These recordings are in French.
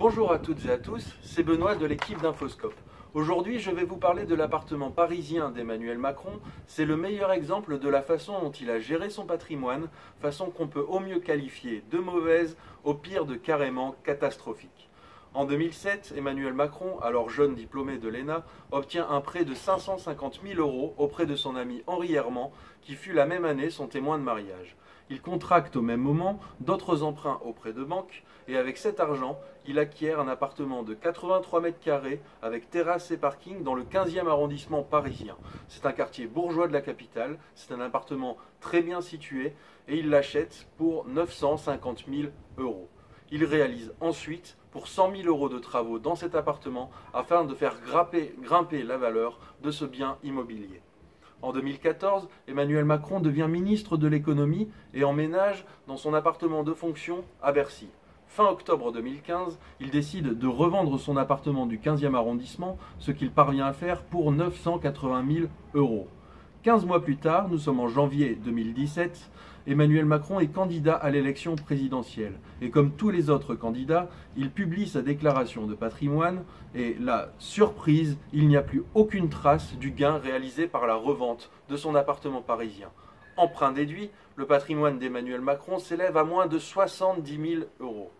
Bonjour à toutes et à tous, c'est Benoît de l'équipe d'Infoscope. Aujourd'hui, je vais vous parler de l'appartement parisien d'Emmanuel Macron. C'est le meilleur exemple de la façon dont il a géré son patrimoine, façon qu'on peut au mieux qualifier de mauvaise, au pire de carrément catastrophique. En 2007, Emmanuel Macron, alors jeune diplômé de l'ENA, obtient un prêt de 550 000 € auprès de son ami Henri Herman, qui fut la même année son témoin de mariage. Il contracte au même moment d'autres emprunts auprès de banques et avec cet argent, il acquiert un appartement de 83 mètres carrés avec terrasse et parking dans le 15e arrondissement parisien. C'est un quartier bourgeois de la capitale, c'est un appartement très bien situé et il l'achète pour 950 000 €. Il réalise ensuite pour 100 000 € de travaux dans cet appartement afin de faire grimper la valeur de ce bien immobilier. En 2014, Emmanuel Macron devient ministre de l'économie et emménage dans son appartement de fonction à Bercy. Fin octobre 2015, il décide de revendre son appartement du 15e arrondissement, ce qu'il parvient à faire pour 980 000 €. 15 mois plus tard, nous sommes en janvier 2017, Emmanuel Macron est candidat à l'élection présidentielle. Et comme tous les autres candidats, il publie sa déclaration de patrimoine et la surprise, il n'y a plus aucune trace du gain réalisé par la revente de son appartement parisien. Emprunt déduit, le patrimoine d'Emmanuel Macron s'élève à moins de 70 000 €.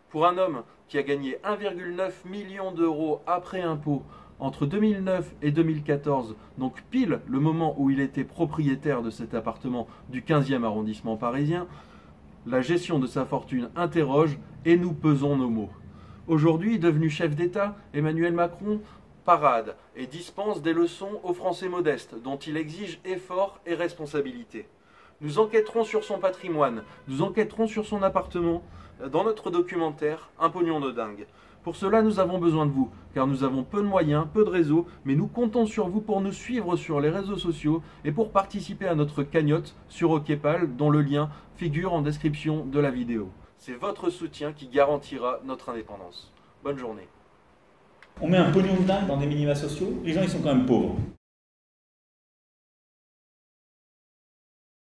Pour un homme qui a gagné 1,9 million d'euros après impôt entre 2009 et 2014, donc pile le moment où il était propriétaire de cet appartement du 15e arrondissement parisien, la gestion de sa fortune interroge et nous pesons nos mots. Aujourd'hui, devenu chef d'État, Emmanuel Macron parade et dispense des leçons aux Français modestes, dont il exige effort et responsabilité. Nous enquêterons sur son patrimoine, nous enquêterons sur son appartement, dans notre documentaire Un pognon de dingue. Pour cela, nous avons besoin de vous, car nous avons peu de moyens, peu de réseaux, mais nous comptons sur vous pour nous suivre sur les réseaux sociaux et pour participer à notre cagnotte sur OKPAL, dont le lien figure en description de la vidéo. C'est votre soutien qui garantira notre indépendance. Bonne journée. On met un pognon de dingue dans des minima sociaux, les gens ils sont quand même pauvres.